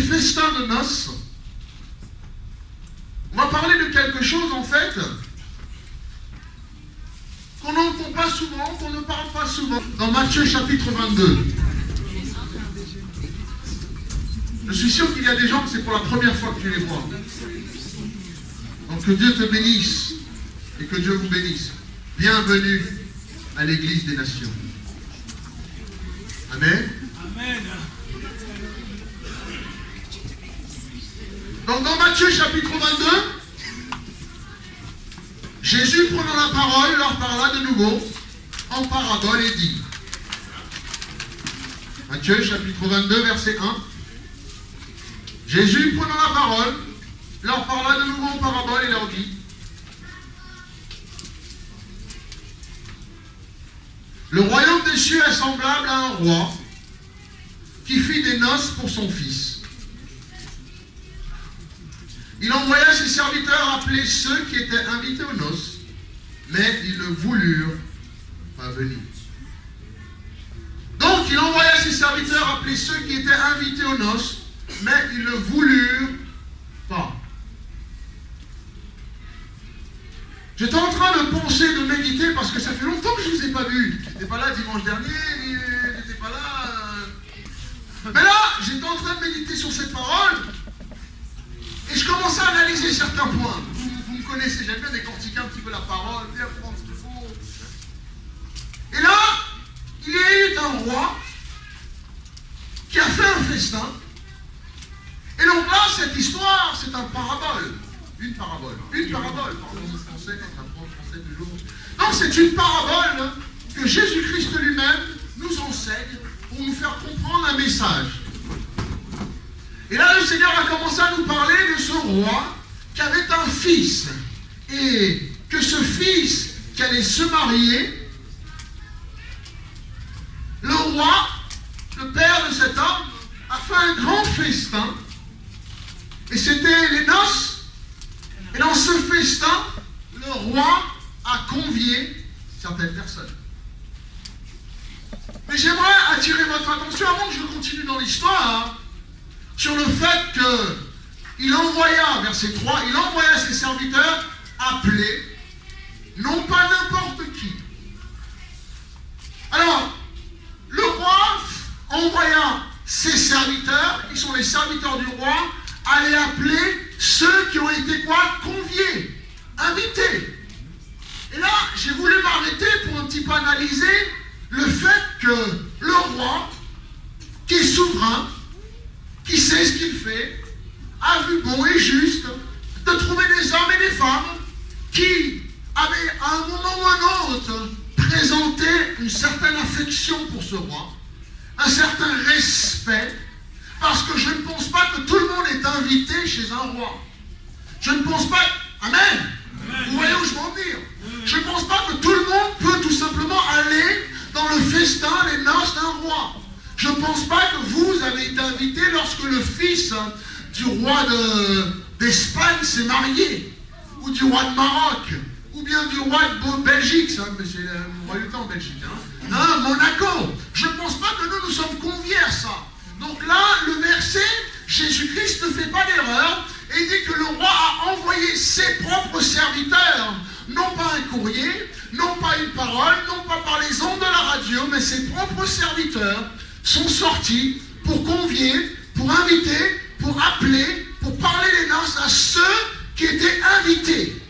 festins de noces, on va parler de quelque chose en fait qu'on n'entend pas souvent, qu'on ne parle pas souvent. Dans Matthieu chapitre 22. Je suis sûr qu'il y a des gens que c'est pour la première fois que tu les vois. Donc que Dieu te bénisse et que Dieu vous bénisse. Bienvenue à l'Église des Nations. Amen. Amen. Donc dans Matthieu chapitre 22, Jésus prenant la parole leur parla de nouveau en parabole et dit. Matthieu chapitre 22 verset 1. Jésus prenant la parole leur parla de nouveau en parabole et leur dit. Le royaume des cieux est semblable à un roi qui fit des noces pour son fils. Il envoya ses serviteurs appeler ceux qui étaient invités aux noces, mais ils ne voulurent pas venir. Donc il envoya ses serviteurs appeler ceux qui étaient invités aux noces, mais ils ne voulurent pas. J'étais en train de penser, de méditer, parce que ça fait longtemps que je ne vous ai pas vu. Je n'étais pas là dimanche dernier, je n'étais pas là. Mais là, j'étais en train de méditer sur cette parole, et je commençais à analyser certains points. Vous me connaissez, j'aime bien décortiquer un petit peu la parole, bien prendre ce qu'il faut. Et là, il y a eu un roi qui a fait un festin. Et donc là, cette histoire, c'est un parabole. Une parabole, pardon, le français, quand on apprend le français toujours. Non, c'est une parabole que Jésus-Christ lui-même nous enseigne pour nous faire comprendre un message. Et là, le Seigneur a commencé à nous parler de ce roi qui avait un fils. Et que ce fils qui allait se marier, le roi, le père de cet homme, a fait un grand festin. Et c'était les noces. Et dans ce festin, le roi a convié certaines personnes. Mais j'aimerais attirer votre attention, avant que je continue dans l'histoire, sur le fait qu'il envoya, verset 3, il envoya ses serviteurs appeler, non pas n'importe qui. Alors, le roi envoya ses serviteurs, qui sont les serviteurs du roi, aller appeler ceux qui ont été quoi? Conviés, invités. Et là, j'ai voulu m'arrêter pour un petit peu analyser le fait que le roi, qui est souverain, qui sait ce qu'il fait, a vu bon et juste de trouver des hommes et des femmes qui avaient à un moment ou un autre présenté une certaine affection pour ce roi, un certain respect, parce que je ne pense pas que tout le monde est invité chez un roi. Je ne pense pas... Amen. Vous voyez où je veux en venir? Je ne pense pas que tout le monde peut tout simplement aller dans le festin, les noces d'un roi. Je ne pense pas que vous avez été invité lorsque le fils du roi d'Espagne s'est marié, ou du roi de Maroc, ou bien du roi de Belgique, ça, mais c'est le royauté en Belgique, hein, Monaco. Je ne pense pas que nous sommes conviés à ça. Donc là, le verset, Jésus-Christ ne fait pas d'erreur, et il dit que le roi a envoyé ses propres serviteurs, non pas un courrier, non pas une parole, non pas par les ondes de la radio, mais ses propres serviteurs sont sortis pour convier, pour inviter, pour appeler, pour parler les noces à ceux qui étaient invités.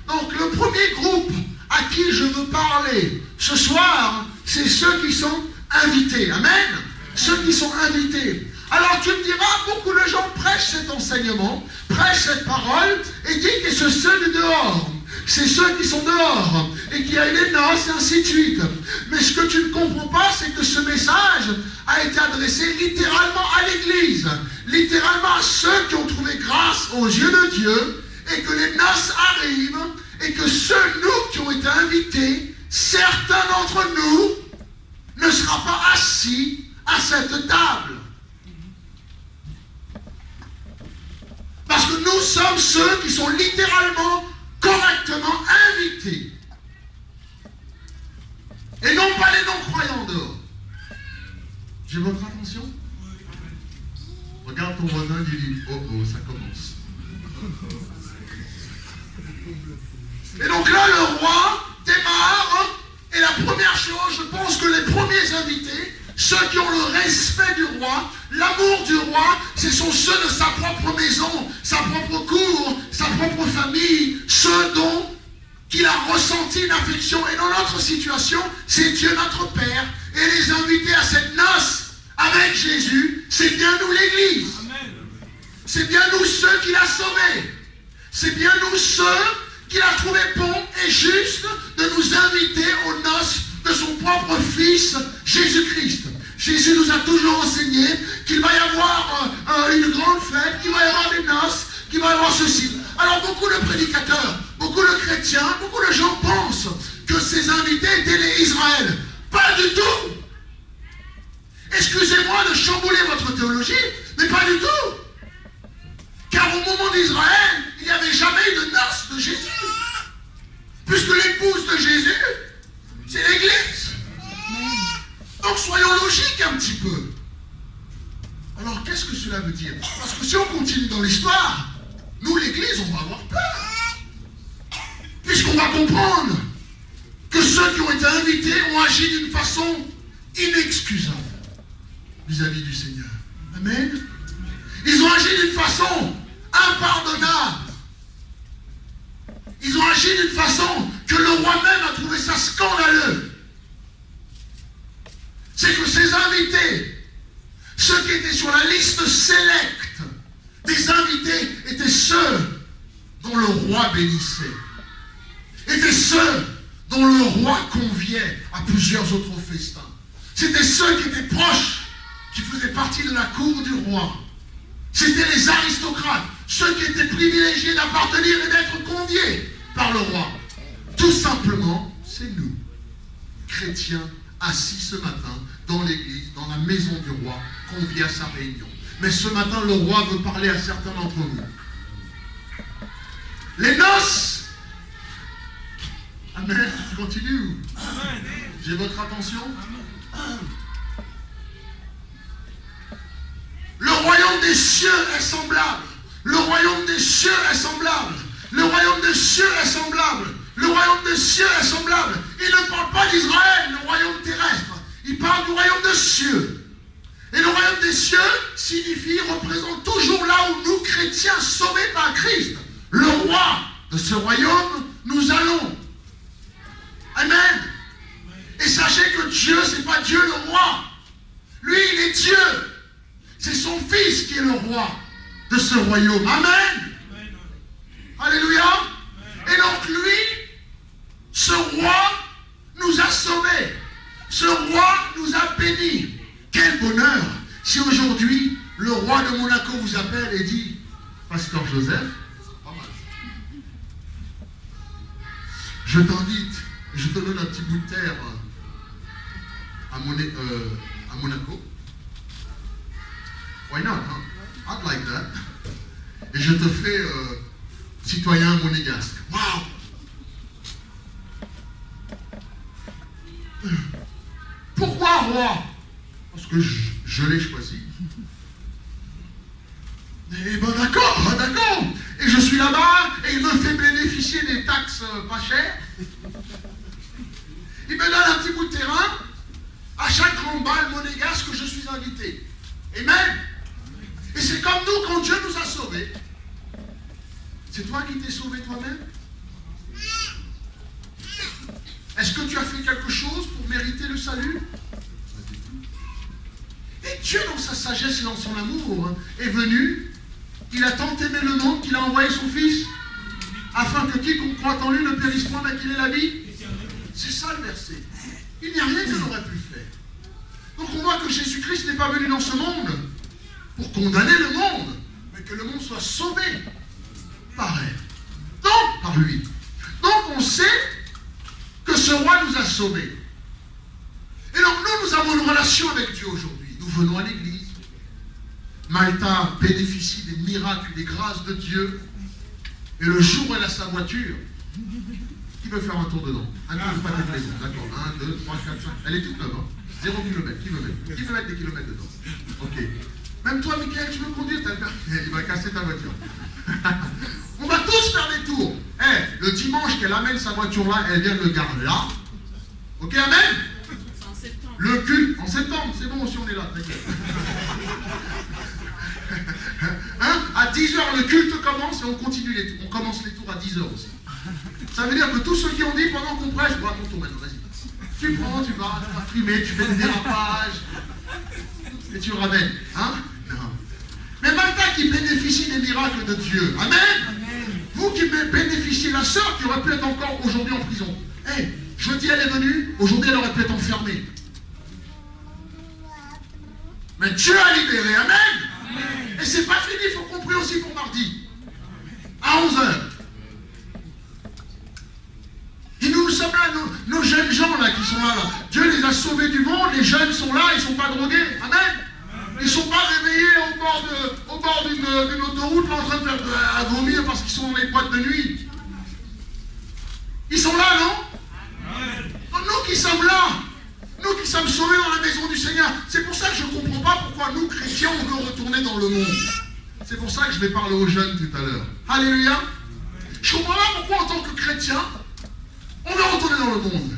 Donc le premier groupe à qui je veux parler ce soir, c'est ceux qui sont invités. Amen. Ceux qui sont invités. Alors tu me diras, beaucoup de gens prêchent cet enseignement, prêchent cette parole, et disent que c'est ceux de dehors. C'est ceux qui sont dehors, et qui aillent les noces, et ainsi de suite. Mais ce que tu ne comprends pas, c'est que ce message a été adressé littéralement à l'Église, littéralement à ceux qui ont trouvé grâce aux yeux de Dieu, et que les noces arrivent, et que ceux, nous, qui ont été invités, certains d'entre nous, ne seront pas assis à cette table. Parce que nous sommes ceux qui sont littéralement, correctement invités. Et non pas les non-croyants dehors. J'ai votre attention? Regarde ton voisin, il dit, oh, ça commence. Et donc là, le roi démarre, et la première chose, je pense que les premiers invités, ceux qui ont le respect du roi, l'amour du roi, ce sont ceux de sa propre maison, sa propre cour, sa propre famille, ceux dont il a ressenti une affection. Et dans notre situation, c'est Dieu notre Père. Et les invités à cette noce avec Jésus, c'est bien nous l'Église. C'est bien nous ceux qu'il a sauvés. C'est bien nous ceux qu'il a trouvé bon et juste de nous inviter aux noces de son propre Fils, Jésus-Christ. Jésus nous a toujours enseigné qu'il va y avoir une grande fête, qu'il va y avoir des noces, qu'il va y avoir ceci. Alors beaucoup de prédicateurs, beaucoup de chrétiens, beaucoup de gens pensent que ces invités étaient les Israël. Pas du tout. Excusez-moi de chambouler votre théologie, mais pas du tout. Car au moment d'Israël, il n'y avait jamais eu de noces de Jésus. Puisque l'épouse de Jésus, c'est l'Église. Donc soyons logiques un petit peu. Alors qu'est-ce que cela veut dire? Parce que si on continue dans l'histoire, nous l'Église, on va avoir peur. Puisqu'on va comprendre que ceux qui ont été invités ont agi d'une façon inexcusable vis-à-vis du Seigneur. Amen. Ils ont agi d'une façon impardonnable. Ils ont agi d'une façon que le roi même a trouvé ça scandaleux. C'est que ces invités, ceux qui étaient sur la liste sélecte des invités, étaient ceux dont le roi bénissait. Étaient ceux dont le roi conviait à plusieurs autres festins. C'était ceux qui étaient proches, qui faisaient partie de la cour du roi. C'était les aristocrates, ceux qui étaient privilégiés d'appartenir et d'être conviés par le roi. Tout simplement, c'est nous, chrétiens, assis ce matin dans l'église, dans la maison du roi, conviés à sa réunion. Mais ce matin, le roi veut parler à certains d'entre vous. Les noces. Amen. Je continue. J'ai votre attention. Le royaume des cieux est semblable. Le royaume des cieux est semblable. Le royaume des cieux est semblable. Le royaume des cieux est semblable. Il ne parle pas d'Israël, le royaume terrestre. Il parle du royaume des cieux. Et le royaume des cieux signifie, représente toujours là où nous, chrétiens, sauvés par Christ, le roi de ce royaume, nous allons. Amen. Et sachez que Dieu, ce n'est pas Dieu le roi. Lui, il est Dieu. C'est son Fils qui est le roi de ce royaume. Amen. Alléluia. Et donc lui, ce roi nous a sauvés. Ce roi nous a bénis. Quel bonheur si aujourd'hui le roi de Monaco vous appelle et dit, Pasteur Joseph, pas mal. Je t'invite, je te donne un petit bout de terre à Monaco. Why not? Huh? I'd like that. Et je te fais citoyen monégasque. Waouh! Pourquoi roi? Parce que je l'ai choisi. Eh ben d'accord, d'accord. Et je suis là-bas et il me fait bénéficier des taxes pas chères. Il me donne un petit bout de terrain. À chaque grande balle monégasque, je suis invité. Amen. Et c'est comme nous quand Dieu nous a sauvés. C'est toi qui t'es sauvé toi-même? Est-ce que tu as fait quelque chose pour mériter le salut? Et Dieu, dans sa sagesse et dans son amour, est venu. Il a tant aimé le monde qu'il a envoyé son Fils, afin que quiconque croit en lui ne périsse point, mais qu'il ait la vie. C'est ça le verset. Il n'y a rien qu'il n'aurait pu faire. Donc on voit que Jésus-Christ n'est pas venu dans ce monde pour condamner le monde, mais que le monde soit sauvé par elle. Donc, par lui. Donc on sait que ce roi nous a sauvés. Et donc nous avons une relation avec Dieu aujourd'hui. Nous venons à l'église. Malta bénéficie des miracles, des grâces de Dieu. Et le jour où elle a sa voiture, qui veut faire un tour dedans? Un tour de pâté de maison, d'accord. 1, 2, 3, 4, 5. Elle est toute neuve, hein. 0 km. Qui veut mettre des kilomètres dedans? Ok. Même toi, Michael, tu veux conduire, il va casser ta voiture. On va tous faire des tours. Le dimanche qu'elle amène sa voiture là, elle vient de le garder là. Ok, amen? C'est en septembre. Le culte, en septembre, c'est bon si on est là, t'inquiète. Hein? À 10h, le culte commence et on continue les tours. On commence les tours à 10h aussi. Ça veut dire que tous ceux qui ont dit pendant qu'on prêche, bon, à ton tour maintenant, vas-y. Tu prends, tu vas frimer, tu fais des dérapages. Et tu ramènes. Hein? Non. Mais Malta qui bénéficie des miracles de Dieu. Amen? Amen. Vous qui bénéficiez, la sœur qui aurait pu être encore aujourd'hui en prison. Jeudi elle est venue, aujourd'hui elle aurait pu être enfermée. Mais Dieu a libéré. Amen? Amen. Et c'est pas fini, il faut qu'on prie aussi pour mardi. À 11h. Et nous sommes là, nos jeunes gens là qui sont là. Dieu les a sauvés du monde, les jeunes sont là, ils ne sont pas drogués. Amen. Ils ne sont pas réveillés au bord d'une autoroute là, en train de faire vomir parce qu'ils sont dans les boîtes de nuit. Ils sont là, non? Nous qui sommes là, nous qui sommes sauvés dans la maison du Seigneur, c'est pour ça que je ne comprends pas pourquoi nous, chrétiens, on veut retourner dans le monde. C'est pour ça que je vais parler aux jeunes tout à l'heure. Alléluia. Je ne comprends pas pourquoi en tant que chrétien, on veut retourner dans le monde.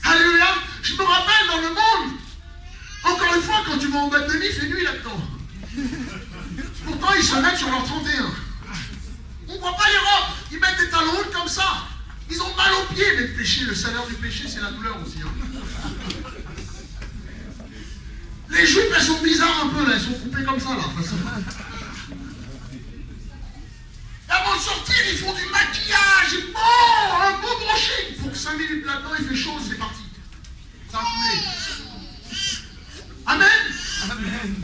Alléluia. Je me rappelle dans le monde, encore une fois, quand tu vas en boîte de nuit, il fait nuit là-dedans. Pourtant, ils se mettent sur leur 31. On ne voit pas les robes. Ils mettent des talons hauts comme ça. Ils ont mal aux pieds. Mais le péché, le salaire du péché, c'est la douleur aussi. Hein. Les juifs, elles sont bizarres un peu, là. Elles sont coupées comme ça, là. Et avant de sortir, ils font du maquillage. Et bon, un beau brushing. Il faut que 5 minutes là-dedans, il fait chaud, c'est parti. Ça a coulé. Amen. Amen.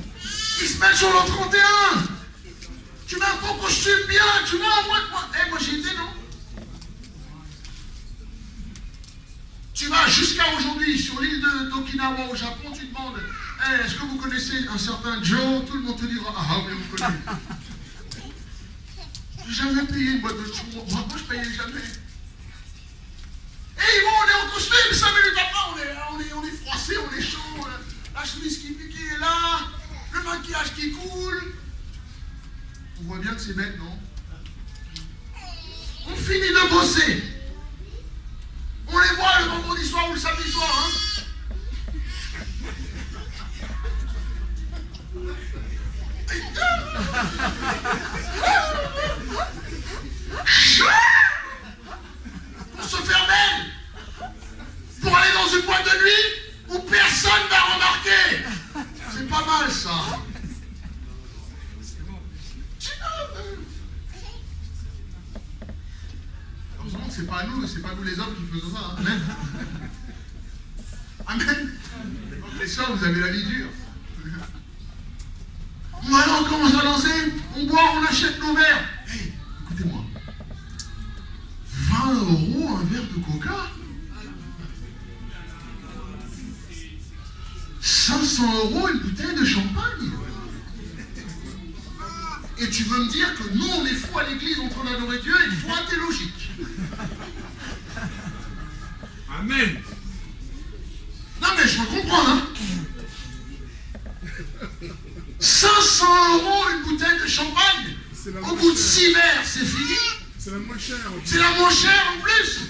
Ils se mettent sur leur 31. Tu mets un beau costume bien, tu mets un mois de moi. Moi j'y étais, non? Tu vas jusqu'à aujourd'hui sur l'île d'Okinawa au Japon, tu demandes est-ce que vous connaissez un certain Joe? Tout le monde te dira ah oui, vous connaissez. J'ai jamais payé une boîte de chou. Moi je payais jamais. Et bon, on est en costume, 5 minutes après, on est froissé, on est chaud. La chemise qui est là, le maquillage qui coule. On voit bien que c'est bête, non? On finit de bosser. On les voit le vendredi soir ou le samedi soir, hein? Pour se faire belle. Pour aller dans une boîte de nuit où personne n'a remarqué. C'est pas mal, ça. Heureusement que c'est pas nous les hommes qui faisons ça. Hein. Amen. Amen. Les soeurs, vous avez la vie dure. Voilà, on commence à danser, on boit, on achète nos verres. Hey, écoutez-moi. 20 € un verre de coca? 500 € une bouteille de champagne? Et tu veux me dire que nous, on est fous à l'église en train d'adorer Dieu et toi, t'es logique. Amen. Non mais je veux comprendre, hein. 500 € une bouteille de champagne. Au bout de 6 verres, c'est fini. C'est la moins chère. C'est la moins chère en plus.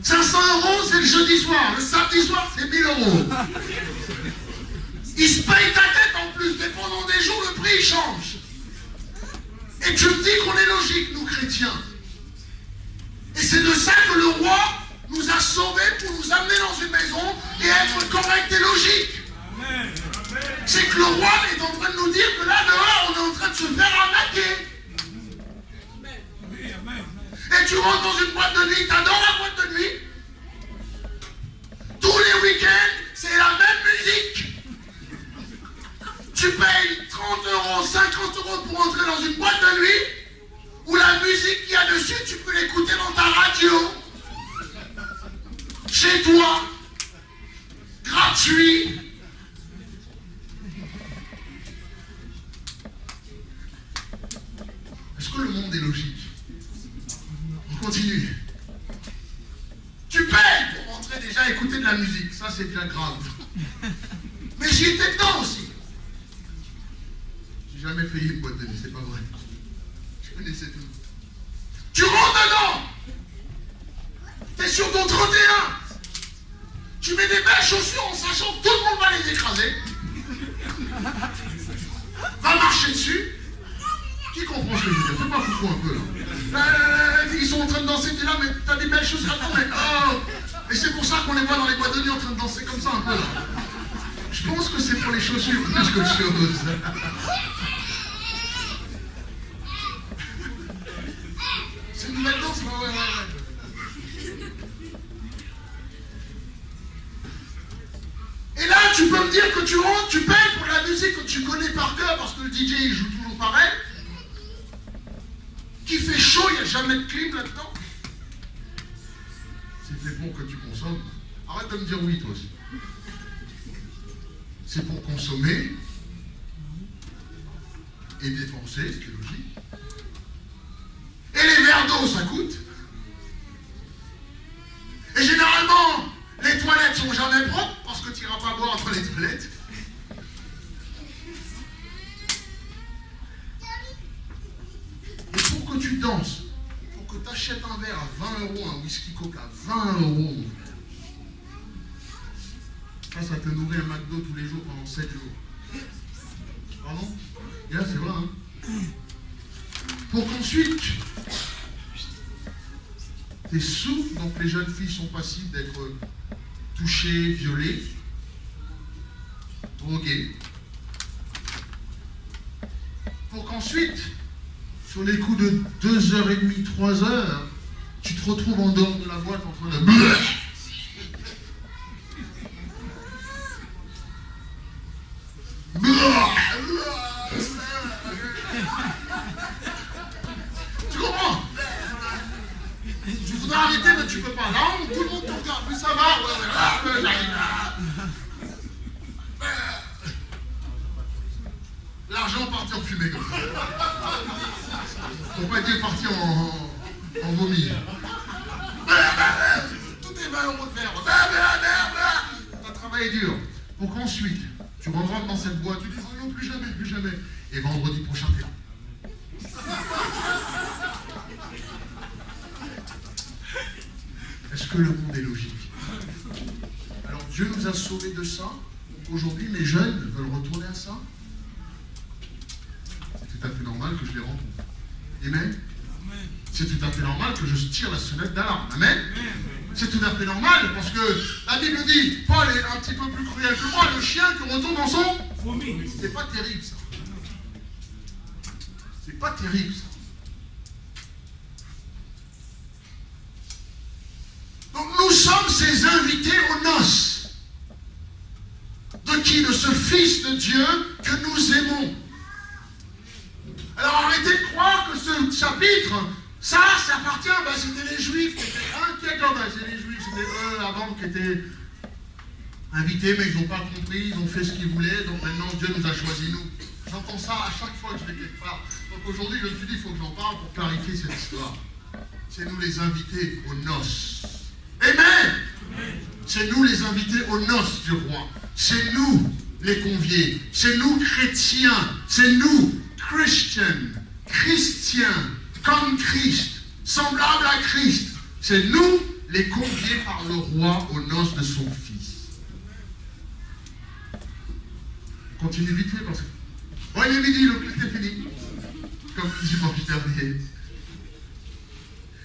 500 €, c'est le jeudi soir. Le samedi soir, c'est 1000 €. Ils se payent ta tête en plus. Dépendant des jours, le prix il change. Et tu me dis qu'on est logique, nous chrétiens. Et c'est de ça que le roi nous a sauvés pour nous amener dans une maison et être correct et logique. Amen. C'est que le roi est en train de nous dire que là dehors, on est en train de se faire arnaquer. Et tu rentres dans une boîte de nuit, t'adores la boîte de nuit. Tous les week-ends, c'est la même musique. Tu payes 30 €, 50 € pour entrer dans une boîte de nuit où la musique qu'il y a dessus, tu peux l'écouter dans ta radio. Chez toi. Gratuit. Est-ce que le monde est logique? On continue. Tu payes pour rentrer déjà écouter de la musique. Ça, c'est bien grave. Mais j'y étais dedans aussi. jamais payé une boîte de nuit, c'est pas vrai. Je connaissais tout. Tu rentres dedans. T'es sur ton 31. Tu mets des belles chaussures en sachant que tout le monde va les écraser. Va marcher dessus. Qui comprend ce que je veux dire? Fais pas coucou un peu là. Ils sont en train de danser, t'es là, mais t'as des belles choses à faire. Et c'est pour ça qu'on les voit dans les boîtes de nuit en train de danser comme ça un peu là. Je pense que c'est pour les chaussures plus qu'autre chose. C'est une nouvelle danse, ouais. Et là, tu peux me dire que tu rentres, tu payes pour la musique que tu connais par cœur parce que le DJ il joue toujours pareil. Qu'il fait chaud, il n'y a jamais de clim là-dedans. C'est fait pour que tu consommes. Arrête de me dire oui, toi aussi. C'est pour consommer et dépenser, ce qui est logique. Et les verres d'eau, ça coûte. Et généralement, les toilettes sont jamais propres parce que tu n'iras pas boire entre les toilettes. Et pour que tu danses, pour que tu achètes un verre à 20 €, un whisky coca à 20 €, ça te nourrit un McDo tous les jours pendant 7 jours. Pardon? Et là, c'est vrai, hein? Pour qu'ensuite, t'es sous, donc les jeunes filles sont passibles d'être touchées, violées, droguées. Pour qu'ensuite, sur les coups de 2h30, 3h, tu te retrouves en dehors de la boîte en train de... Tu comprends? Tu voudrais arrêter, mais tu peux pas. Là, tout le monde te regarde. Mais ça va, l'argent parti en fumée comme ça. Pour pas dire parti en vomi. Tout est 20 € de verre. T'as travaillé dur. Pour qu'ensuite, tu rentres dans cette boîte, tu dis oh non, plus jamais, plus jamais. Et vendredi prochain, t'es là. Est-ce que le monde est logique? Alors Dieu nous a sauvés de ça. Aujourd'hui, mes jeunes veulent retourner à ça. C'est tout à fait normal que je les rencontre. Amen. C'est tout à fait normal que je tire la sonnette d'alarme. Amen. C'est tout à fait normal parce que la Bible dit, Paul est un petit peu plus cruel que moi, le chien qui retourne dans son vomi. C'est pas terrible ça. C'est pas terrible ça. Donc nous sommes ces invités aux noces. De qui? De ce Fils de Dieu que nous aimons. Alors arrêtez de croire que ce chapitre, ça appartient, c'était les Juifs qui étaient inquiets. C'est les Juifs, c'était eux avant qui étaient invités, mais ils n'ont pas compris, ils ont fait ce qu'ils voulaient, donc maintenant Dieu nous a choisis nous. J'entends ça à chaque fois que je vais quelque part. Donc aujourd'hui, je me suis dit, il faut que j'en parle pour clarifier cette histoire. C'est nous les invités aux noces. Amen. C'est nous les invités aux noces du roi. C'est nous les conviés. C'est nous chrétiens. C'est nous chrétiens, comme Christ, semblables à Christ. C'est nous les conviés par le roi aux noces de son fils. Continue vite fait parce que... Oh, il est midi, le culte est fini. Comme dimanche dernier.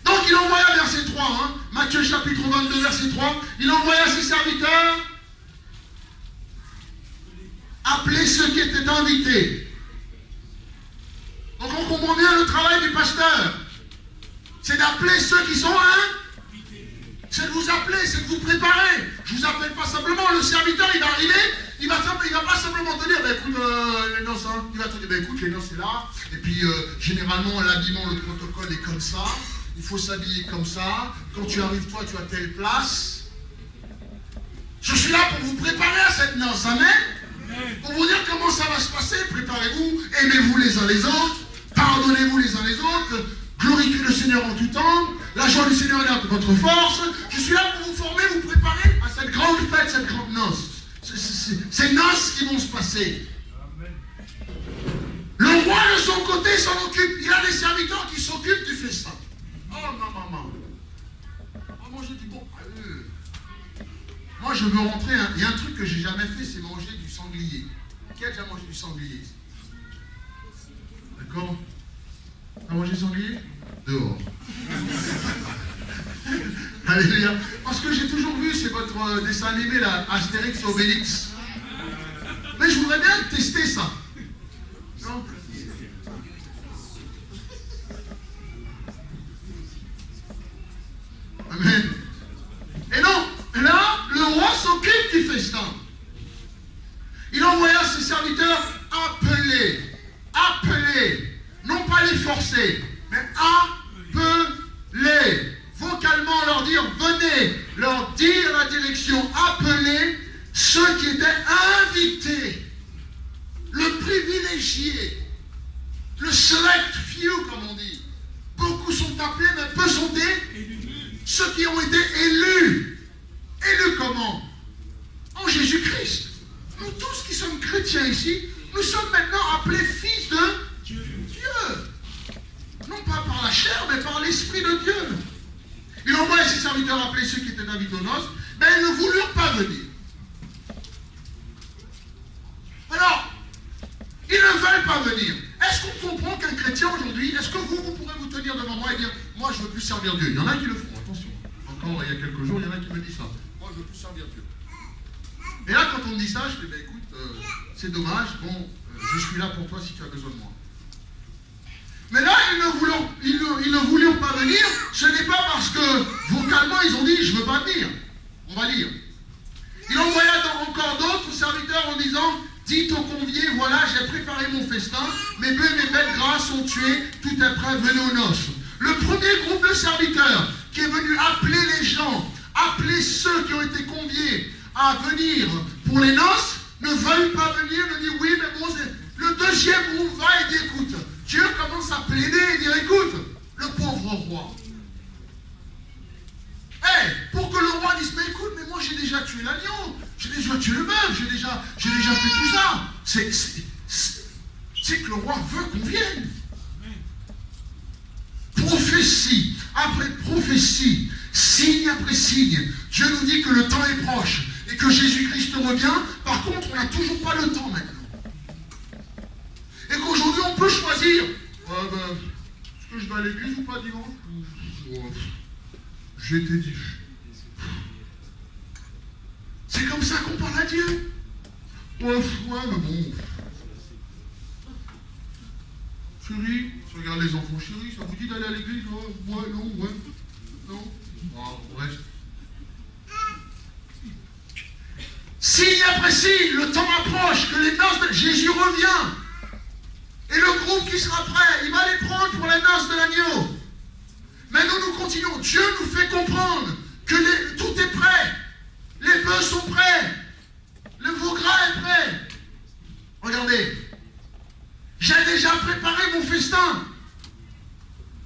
Donc il envoya, verset 3, hein, Matthieu chapitre 22, verset 3, il envoya ses serviteurs appeler ceux qui étaient invités. Donc on comprend bien le travail du pasteur. C'est d'appeler ceux qui sont invités. C'est de vous appeler, c'est de vous préparer. Je ne vous appelle pas simplement, le serviteur il va arriver, il va pas simplement te dire, écoute, les noces, hein. Il va te dire, écoute, les noces c'est là, et puis généralement l'habillement, le protocole est comme ça. Il faut s'habiller comme ça. Quand tu arrives, toi, tu as telle place. Je suis là pour vous préparer à cette noce. Amen. Pour vous dire comment ça va se passer. Préparez-vous. Aimez-vous les uns les autres. Pardonnez-vous les uns les autres. Glorifiez le Seigneur en tout temps. La joie du Seigneur est là pour votre force. Je suis là pour vous former, vous préparer à cette grande fête, cette grande noce. Ces noces qui vont se passer. Le roi de son côté s'en occupe. Il a des serviteurs qui s'occupent du festin. Oh ma maman. Oh, moi je dis bon. Moi je veux rentrer. Il y a un truc que j'ai jamais fait, c'est manger du sanglier. Qui a déjà mangé du sanglier? D'accord? T'as mangé du sanglier? Dehors. Alléluia. Parce que j'ai toujours vu, c'est votre dessin animé là, Astérix et Obélix. Mais je voudrais bien tester ça. Non? Amen. Et non, là, le roi s'occupe du festin. Il envoya ses serviteurs appeler, non pas les forcer, mais appeler. Vocalement leur dire, venez, leur dire la direction, appeler ceux qui étaient invités, le privilégié, le select few comme on dit. Beaucoup sont appelés, mais peu sont ceux qui ont été élus. Élus comment? En Jésus-Christ. Nous tous qui sommes chrétiens ici, nous sommes maintenant appelés fils de Dieu. Non pas par la chair, mais par l'Esprit de Dieu. Il envoie ses serviteurs appeler ceux qui étaient invités aux noces, mais ils ne voulurent pas venir. Alors, ils ne veulent pas venir. Est-ce qu'on comprend qu'un chrétien aujourd'hui, est-ce que vous pourrez vous tenir devant moi et dire, moi je ne veux plus servir Dieu? Il y en a qui le font, attention. Encore il y a quelques jours, il y en a qui me disent ça. Moi je ne veux plus servir Dieu. Et là, quand on me dit ça, je fais, ben écoute, c'est dommage, bon, je suis là pour toi si tu as besoin de moi. Mais là, ils ne voulurent pas venir, ce n'est pas parce que vocalement ils ont dit, je ne veux pas venir. On va lire. Il envoya encore d'autres serviteurs en disant, dites aux conviés, voilà, j'ai préparé mon festin, mes bœufs et mes bêtes grasses sont tués, tout est prêt, venez aux noces. Le premier groupe de serviteurs qui est venu appeler les gens, appeler ceux qui ont été conviés à venir pour les noces, ne veulent pas venir, ne dit oui, mais bon, c'est... Le deuxième groupe va et dit, écoute, Dieu commence à plaider et dire, écoute, le pauvre roi. Pour que le roi dise, mais écoute, mais moi j'ai déjà tué l'agneau, j'ai déjà tué le bœuf, j'ai déjà fait tout ça. C'est que le roi veut qu'on vienne. Prophétie après prophétie, signe après signe, Dieu nous dit que le temps est proche et que Jésus-Christ revient. Par contre, on n'a toujours pas le temps maintenant. Et qu'aujourd'hui, on peut choisir, est-ce que je vais à l'église ou pas dimanche? J'ai été dit. C'est comme ça qu'on parle à Dieu. Ouais, mais bon. Chérie, je regarde les enfants, chérie, ça vous dit d'aller à l'église? Ouais, non. Bref. Signe après signe, le temps approche, que les noces de Jésus revient. Et le groupe qui sera prêt, il va les prendre pour les noces de l'agneau. Mais nous continuons. Dieu nous fait comprendre que tout est prêt. Les bœufs sont prêts. Le veau gras est prêt. Regardez. J'ai déjà préparé mon festin.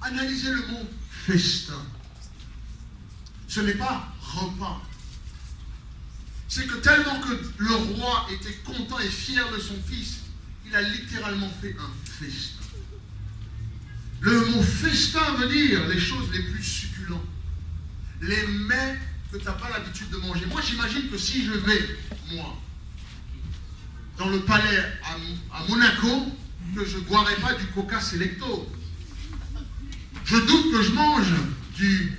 Analysez le mot festin. Ce n'est pas repas. C'est que tellement que le roi était content et fier de son fils, il a littéralement fait un festin. Le mot festin veut dire les choses les plus succulentes. Les mets que tu n'as pas l'habitude de manger. Moi, j'imagine que si je vais, moi, dans le palais à Monaco, que je ne boirai pas du Coca Selecto. Je doute que je mange du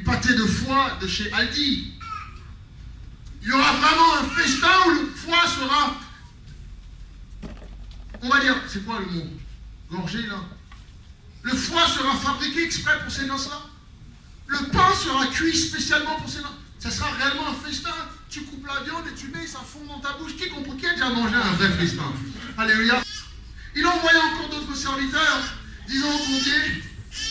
pâté de foie de chez Aldi. Il y aura vraiment un festin où le foie sera, on va dire, c'est quoi le mot? Gorgé là. Le foie sera fabriqué exprès pour ces noces-là. Le pain sera cuit spécialement pour ces noces. Ça sera réellement un festin. Tu coupes la viande et tu mets, ça fond dans ta bouche. Qui a déjà mangé un vrai festin? Alléluia. Il envoya encore d'autres serviteurs, disant aux conviés,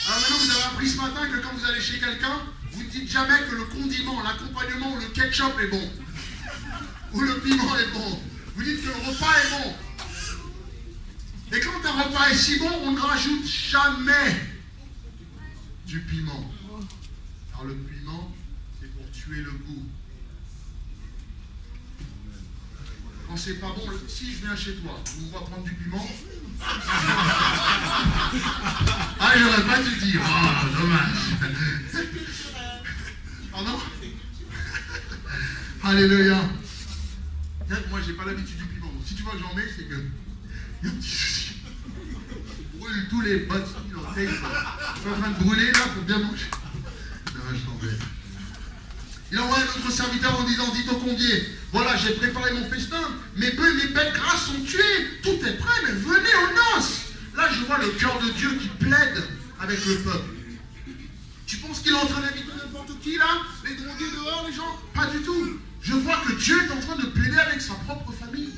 alors maintenant vous avez appris ce matin que quand vous allez chez quelqu'un, vous ne dites jamais que le condiment, l'accompagnement ou le ketchup est bon. Ou le piment est bon. Vous dites que le repas est bon. Et quand un repas est si bon, on ne rajoute jamais du piment. Alors le piment, c'est pour tuer le goût. Quand c'est pas bon, si je viens chez toi, tu me vois prendre du piment. Ah, j'aurais pas dû dire. Ah, dommage. Pardon? Alléluia. Moi, j'ai pas l'habitude du piment. Donc, si tu vois que j'en mets, c'est que il y a un petit souci. Je brûle tous les bâtiments dans le texte. Je suis en train de brûler là pour bien manger. Non, je t'embête. Il envoie un autre serviteur en disant, dites au convié, voilà, j'ai préparé mon festin, mes bœufs et mes bêtes grasses sont tués, tout est prêt, mais venez aux noces. Là, je vois le cœur de Dieu qui plaide avec le peuple. Tu penses qu'il est en train d'inviter n'importe qui, là? Les drogués dehors, les gens? Pas du tout. Je vois que Dieu est en train de plaider avec sa propre famille.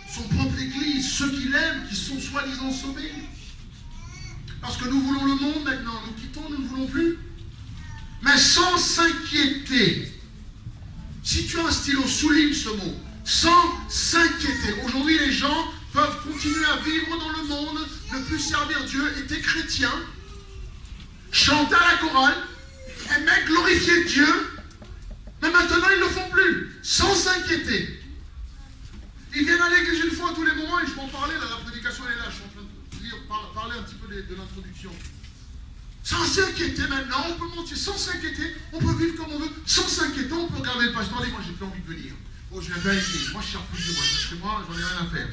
Son propre église, ceux qu'il aime, qui sont soi-disant sauvés. Parce que nous voulons le monde maintenant, nous quittons, nous ne voulons plus. Mais sans s'inquiéter. Si tu as un stylo, souligne ce mot. Sans s'inquiéter. Aujourd'hui, les gens peuvent continuer à vivre dans le monde, ne plus servir Dieu, étaient chrétiens, chanter à la chorale, aimer glorifier Dieu, mais maintenant ils ne le font plus, sans s'inquiéter. Ils viennent à l'église une fois tous les moments, et je peux en parler, là, la prédication est là, je suis en train de lire, parler un petit peu de l'introduction. Sans s'inquiéter maintenant, on peut mentir, sans s'inquiéter, on peut vivre comme on veut, sans s'inquiéter, on peut regarder le pasteur et dire, moi j'ai plus envie de venir. Oh, je viens bien ici, moi je cherche plus de moi, chez moi, j'en ai rien à faire.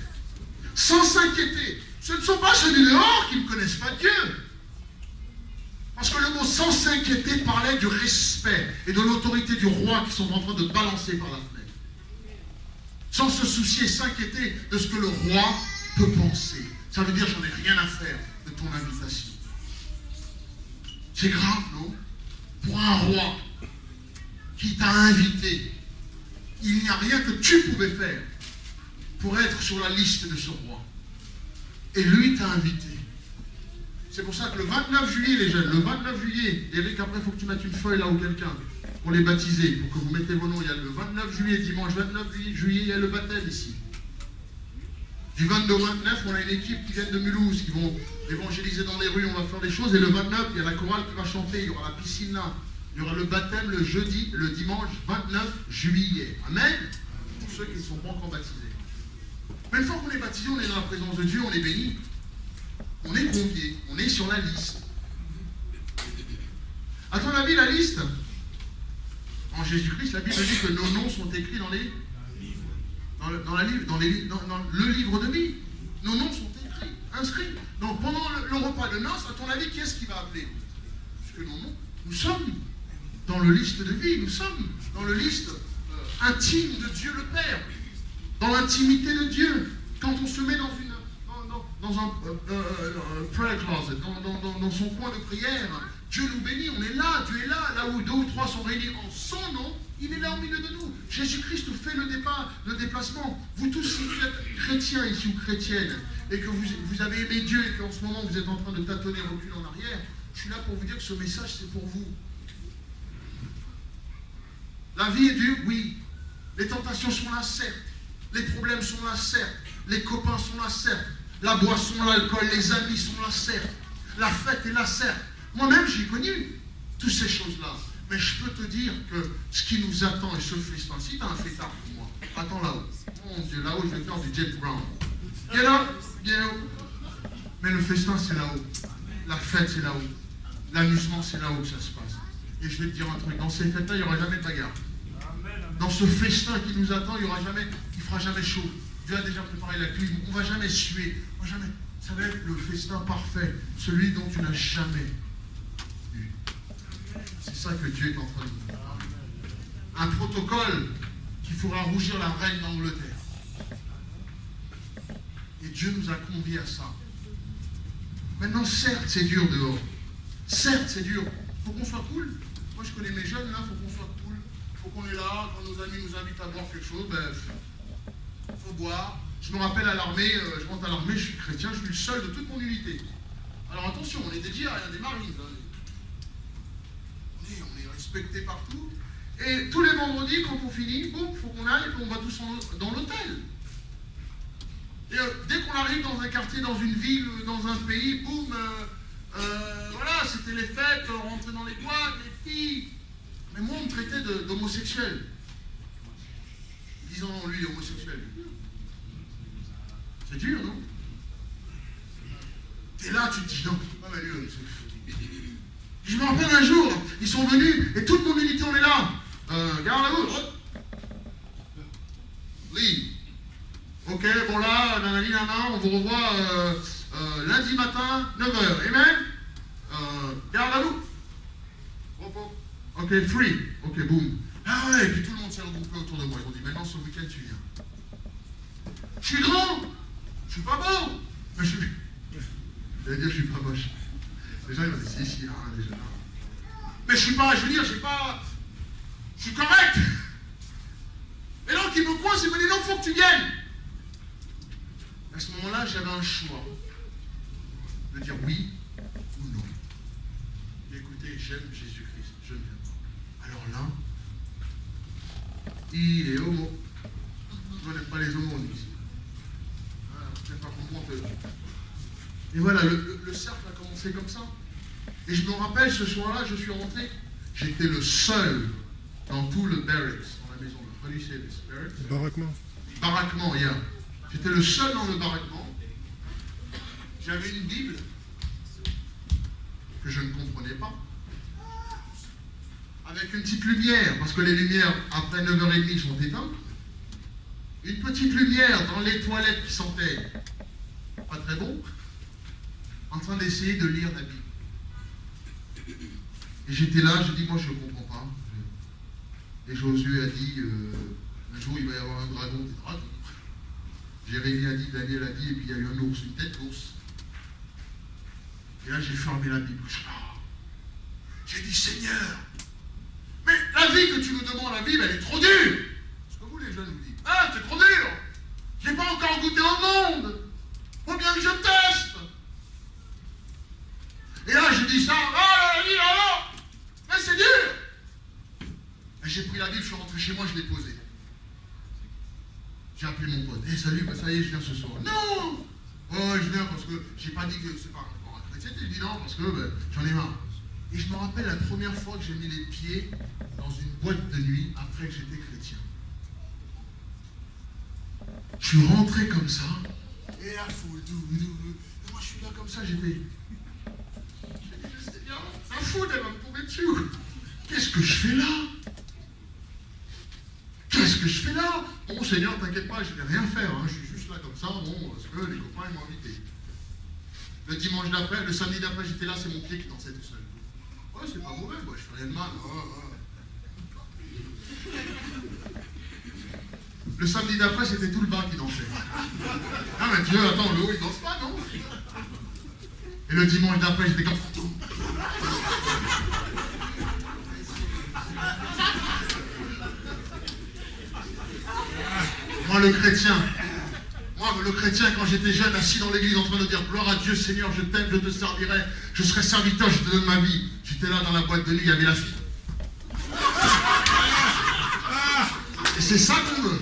Sans s'inquiéter. Ce ne sont pas ceux du dehors qui ne connaissent pas Dieu. Parce que le mot sans s'inquiéter parlait du respect et de l'autorité du roi qui sont en train de balancer par la fenêtre. Sans se soucier, s'inquiéter de ce que le roi peut penser. Ça veut dire j'en ai rien à faire de ton invitation. C'est grave, non? Pour un roi qui t'a invité, il n'y a rien que tu pouvais faire pour être sur la liste de ce roi. Et lui t'a invité. C'est pour ça que le 29 juillet, les jeunes, le 29 juillet, Eric, après il faut que tu mettes une feuille là ou quelqu'un pour les baptiser, pour que vous mettez vos noms. Il y a le 29 juillet, dimanche 29 juillet, il y a le baptême ici. Du 22 au 29, on a une équipe qui vient de Mulhouse, qui vont évangéliser dans les rues, on va faire des choses. Et le 29, il y a la chorale qui va chanter, il y aura la piscine là. Il y aura le baptême le jeudi, le dimanche 29 juillet. Amen. Pour ceux qui ne sont pas encore baptisés. Mais une fois qu'on est baptisé, on est dans la présence de Dieu, on est béni. On est convié, on est sur la liste. À ton avis, la liste, en Jésus-Christ, la Bible dit que nos noms sont écrits dans le livre de vie. Nos noms sont écrits, inscrits. Donc pendant le repas de noces, à ton avis, qui est-ce qui va appeler? Parce que nous sommes dans le liste de vie, nous sommes dans le liste intime de Dieu le Père, dans l'intimité de Dieu. Quand on se met dans un prayer closet, dans son coin de prière, Dieu nous bénit, on est là, Dieu est là, là où 2 ou 3 sont réunis en son nom, il est là au milieu de nous. Jésus-Christ fait le déplacement. Vous tous, si vous êtes chrétiens ici ou chrétiennes, et que vous avez aimé Dieu et qu'en ce moment vous êtes en train de tâtonner, reculer en arrière, je suis là pour vous dire que ce message c'est pour vous. La vie est dure, oui. Les tentations sont là, certes. Les problèmes sont là, certes. Les copains sont là, certes. La boisson, l'alcool, les amis sont là, certes. La fête est là, certes. Moi-même, j'ai connu toutes ces choses-là. Mais je peux te dire que ce qui nous attend et ce festin-ci, t'as un fêtard pour moi. Attends là-haut. Mon Dieu, là-haut, je vais faire du jet brown. Get up, get up. Mais le festin, c'est là-haut. La fête, c'est là-haut. L'amusement, c'est là-haut que ça se passe. Et je vais te dire un truc. Dans ces fêtes-là, il n'y aura jamais de bagarre. Dans ce festin qui nous attend, il ne fera jamais chaud. Dieu a déjà préparé la clim. On ne va jamais suer. On va jamais. Ça va être le festin parfait. Celui dont tu n'as jamais eu. C'est ça que Dieu est en train de nous faire. Un protocole qui fera rougir la reine d'Angleterre. Et Dieu nous a conviés à ça. Maintenant, certes, c'est dur dehors. Certes, c'est dur. Il faut qu'on soit cool. Moi, je connais mes jeunes, là, il faut qu'on soit cool. Il faut qu'on est là. Quand nos amis nous invitent à boire quelque chose, il faut boire. Je me rappelle à l'armée, je rentre à l'armée, je suis chrétien, je suis le seul de toute mon unité. Alors attention, on est dédié à des marines. On est respecté partout. Et tous les vendredis, quand on finit, boum, il faut qu'on aille et on va tous dans l'hôtel. Et dès qu'on arrive dans un quartier, dans une ville, dans un pays, boum, voilà, c'était les fêtes, on rentrait dans les boîtes, les filles. Mais moi, on me traitait d'homosexuel. disant non, lui il est homosexuel. C'est dur, non? Et là, tu te dis non, mais lui, je me rappelle un jour, ils sont venus et toute mon unité, on est là. Garde la route. Oui. Ok, bon là, nanani, nana, on vous revoit lundi matin, 9h. Amen. Garde la route. Ok, free. Ok, boum. Ah ouais, et puis tout le monde s'est regroupé autour de moi. Ils ont dit, maintenant ce week-end tu viens. Je suis grand. Je suis pas beau. Mais je suis... J'allais dire, je suis pas moche. Les gens, ils m'ont dit, si, hein, déjà. Mais je suis pas, je veux dire, j'ai pas... Je suis correct. Et donc, il me coince, il me dit, non, faut que tu viennes. À ce moment-là, j'avais un choix. De dire oui ou non. Et écoutez, j'aime Jésus-Christ, je ne viens pas. Alors là, il est homo. Je n'aime pas les homos ici. Je n'aime pas comprendre. Et voilà, le cercle a commencé comme ça. Et je me rappelle, ce soir-là, je suis rentré. J'étais le seul dans tout le barracks, dans la maison. How do you say this? Barracks? Baraquement. Baraquement, yeah. J'étais le seul dans le baraquement. J'avais une Bible que je ne comprenais pas. Avec une petite lumière, parce que les lumières, après 9h30, sont éteintes. Une petite lumière dans les toilettes qui sentaient pas très bon. En train d'essayer de lire la Bible. Et j'étais là, j'ai dit, moi je ne comprends pas. Et Josué a dit, un jour il va y avoir un dragon, des dragons. Jérémie a dit, Daniel a dit, et puis il y a eu un ours, une tête d'ours. Et là j'ai fermé la Bible. J'ai dit, Seigneur, mais la vie que tu nous demandes, la Bible, elle est trop dure. Ce que vous les jeunes vous dites, ah c'est trop dur. J'ai pas encore goûté au monde. Faut bien que je teste. Et là, j'ai dit ça, mais c'est dur. Et j'ai pris la Bible, je suis rentré chez moi, je l'ai posée. J'ai appelé mon pote. Salut, ça y est, je viens ce soir. Non. Oh, je viens parce que j'ai pas dit que c'est pas rapport à chrétien. Il dit non, parce que j'en ai marre. Et je me rappelle la première fois que j'ai mis les pieds dans une boîte de nuit après que j'étais chrétien. Je suis rentré comme ça. Et là, et moi, je suis là comme ça, j'étais... La foudre, elle va me tomber dessus. Qu'est-ce que je fais là? Qu'est-ce que je fais là? Bon, Seigneur, t'inquiète pas, je vais rien faire. Hein. Je suis juste là comme ça, bon, parce que les copains, ils m'ont invité. Le dimanche d'après, le samedi d'après, j'étais là, c'est mon pied qui dansait tout seul. Ouais, c'est pas mauvais, moi, je fais rien de mal. Le samedi d'après, c'était tout le bas qui dansait. Ah, mais Dieu, attends, le haut, il danse pas, non? Et le dimanche d'après, j'étais comme fantôme. Moi, le chrétien, quand j'étais jeune, assis dans l'église, en train de dire gloire à Dieu, Seigneur, je t'aime, je te servirai, je serai serviteur, je te donne ma vie. J'étais là dans la boîte de nuit, il y avait la fille. Et c'est ça qu'on veut.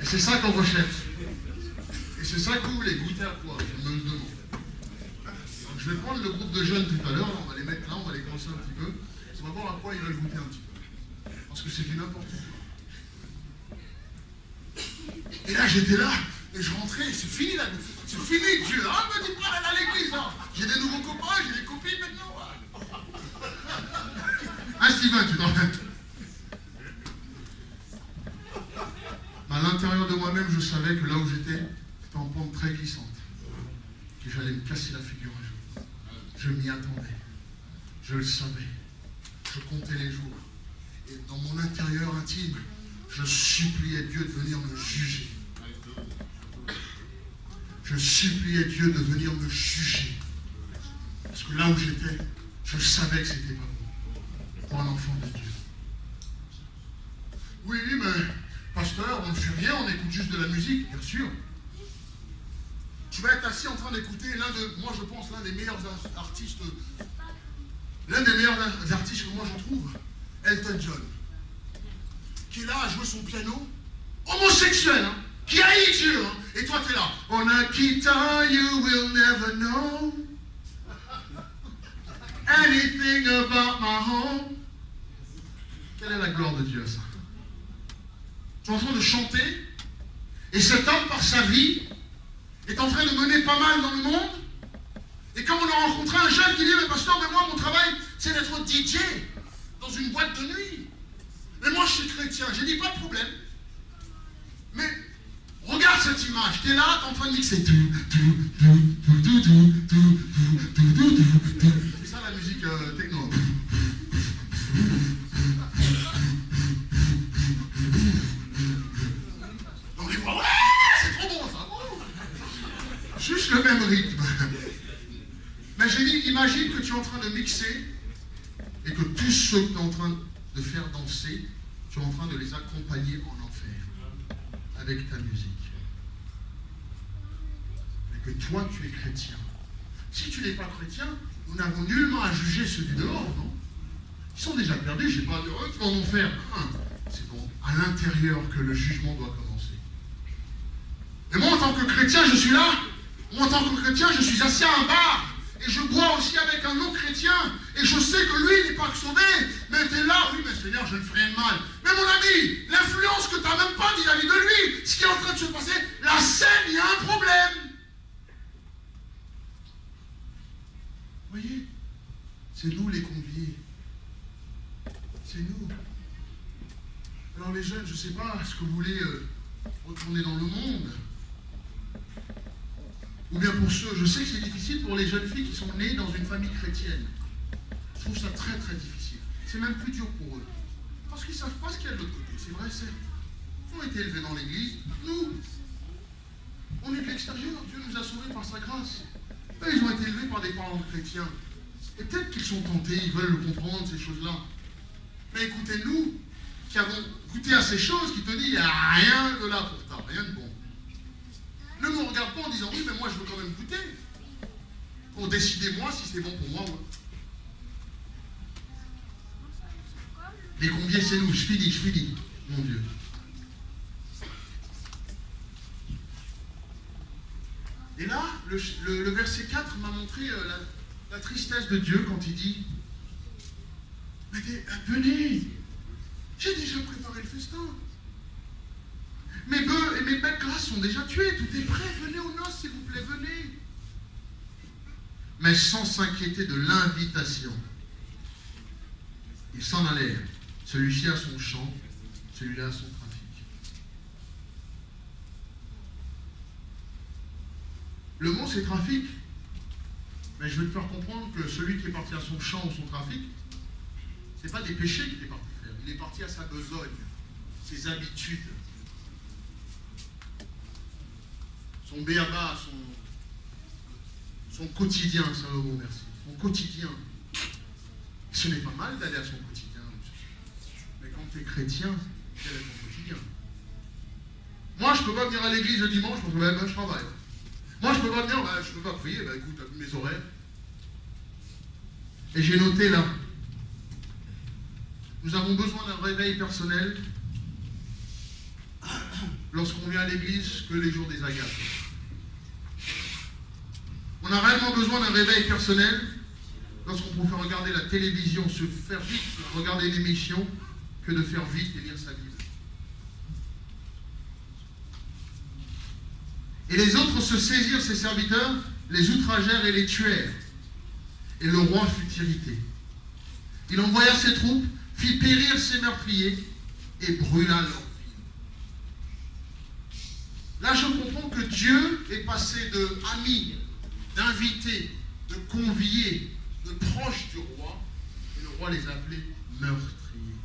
Et c'est ça qu'on recherche. Et c'est ça que vous voulez goûter à quoi? Je me le demande. Donc je vais prendre le groupe de jeunes tout à l'heure, on va les mettre là, on va les commencer un petit peu. On va voir à quoi ils veulent goûter un petit peu. Parce que c'est du n'importe quoi. Et là j'étais là, et je rentrais, c'est fini là. C'est fini, Dieu. Ah, me dis pas aller à l'église là. J'ai des nouveaux copains, j'ai des copines maintenant. Ah Steven, tu t'en fais. À l'intérieur de moi-même, je savais que là où j'étais en pente très glissante. Que j'allais me casser la figure un jour. Je m'y attendais. Je le savais. Je comptais les jours. Et dans mon intérieur intime, je suppliais Dieu de venir me juger. Je suppliais Dieu de venir me juger. Parce que là où j'étais, je savais que c'était pas bon pour un enfant de Dieu. Oui, mais pasteur, on ne fait rien, on écoute juste de la musique, bien sûr. Tu vas être assis en train d'écouter moi je pense, l'un des meilleurs artistes que moi je trouve, Elton John, qui est là à jouer son piano, homosexuel, hein, qui haït Dieu, hein, et toi t'es là, on a guitar, you will never know. Anything about my home. Quelle est la gloire de Dieu à ça? Tu es en train de chanter, et cet homme, par sa vie, est en train de mener pas mal dans le monde. Et comme on a rencontré un jeune qui dit, mais pasteur, mais moi, mon travail, c'est d'être DJ dans une boîte de nuit. Mais moi, je suis chrétien. J'ai dit, pas de problème. Mais regarde cette image. Tu es là, tu es en train de mixer. C'est ça la musique techno. On les voit, ouais, c'est trop bon ça. Juste le même rythme. Mais j'ai dit, imagine que tu es en train de mixer et que tous ceux que tu es en train de faire danser, tu es en train de les accompagner en enfer avec ta musique. Et que toi, tu es chrétien. Si tu n'es pas chrétien, nous n'avons nullement à juger ceux du dehors, non? Ils sont déjà perdus, je n'ai pas de eux qui vont en enfer. C'est bon, à l'intérieur que le jugement doit commencer. Et moi, en tant que chrétien, je suis là. Moi, en tant que chrétien, je suis assis à un bar. Et je bois aussi avec un non-chrétien. Et je sais que lui n'est pas sauvé. Mais tu es là, oui, mais Seigneur, je ne ferai rien de mal. Mais mon ami, l'influence que tu n'as même pas vis-à-vis de lui, ce qui est en train de se passer, la scène, il y a un problème. Vous voyez, c'est nous les conviés. C'est nous. Alors les jeunes, je ne sais pas, est-ce que vous voulez retourner dans le monde? Ou bien pour ceux, je sais que c'est difficile pour les jeunes filles qui sont nées dans une famille chrétienne. Je trouve ça très très difficile. C'est même plus dur pour eux. Parce qu'ils ne savent pas ce qu'il y a de l'autre côté. C'est vrai, certes. Ils ont été élevés dans l'église. Nous, on est de l'extérieur. Dieu nous a sauvés par sa grâce. Eux, ils ont été élevés par des parents chrétiens. Et peut-être qu'ils sont tentés, ils veulent le comprendre, ces choses-là. Mais écoutez, nous, qui avons goûté à ces choses, qui te disent, il n'y a rien de là pour toi, rien de bon. Ne me regarde pas en disant, oui, mais moi, je veux quand même goûter. Pour décider, moi, si c'est bon pour moi. Ouais. Les conviés, c'est nous. Je finis, mon Dieu. Et là, le verset 4 m'a montré la tristesse de Dieu quand il dit, mais venez, j'ai déjà préparé le festin. Mes bœufs et mes bêtes grasses sont déjà tués, tout est prêt, venez aux noces s'il vous plaît, venez. Mais sans s'inquiéter de l'invitation. Ils s'en allèrent, celui-ci à son champ, celui-là à son trafic. Le mot c'est trafic, mais je vais te faire comprendre que celui qui est parti à son champ ou son trafic, c'est pas des péchés qu'il est parti faire, il est parti à sa besogne, ses habitudes. Son béaba, son quotidien, c'est un mot, merci. Son quotidien. Ce n'est pas mal d'aller à son quotidien. Mais quand tu es chrétien, quel est ton quotidien? Moi, je ne peux pas venir à l'église le dimanche parce que je travaille. Moi, je ne peux pas venir, je ne peux pas prier, écoute, t'as vu mes horaires. Et j'ai noté là, nous avons besoin d'un réveil personnel lorsqu'on vient à l'église que les jours des agapes. On a réellement besoin d'un réveil personnel lorsqu'on préfère regarder la télévision, se faire vite, regarder une émission, que de faire vite et lire sa Bible. Et les autres se saisirent, ses serviteurs, les outragèrent et les tuèrent. Et le roi fut irrité. Il envoya ses troupes, fit périr ses meurtriers et brûla leurs villes. Là, je comprends que Dieu est passé de ami, d'invité, de convié, de proche du roi, et le roi les appelait meurtriers.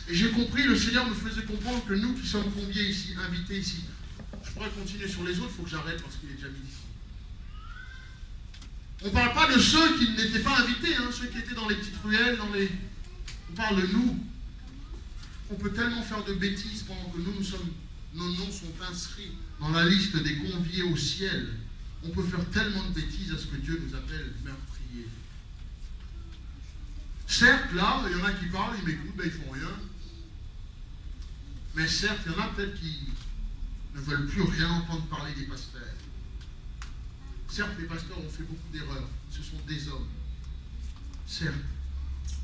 Et j'ai compris, le Seigneur me faisait comprendre que nous qui sommes conviés ici, invités ici, je pourrais continuer sur les autres, il faut que j'arrête parce qu'il est déjà midi. On ne parle pas de ceux qui n'étaient pas invités, ceux qui étaient dans les petites ruelles, on parle de nous. On peut tellement faire de bêtises pendant que nos noms sont inscrits dans la liste des conviés au ciel. On peut faire tellement de bêtises à ce que Dieu nous appelle meurtriers. Certes, là, il y en a qui parlent, ils m'écoutent, ils font rien. Mais certes, il y en a peut-être qui ne veulent plus rien entendre parler des pasteurs. Certes, les pasteurs ont fait beaucoup d'erreurs. Ce sont des hommes. Certes.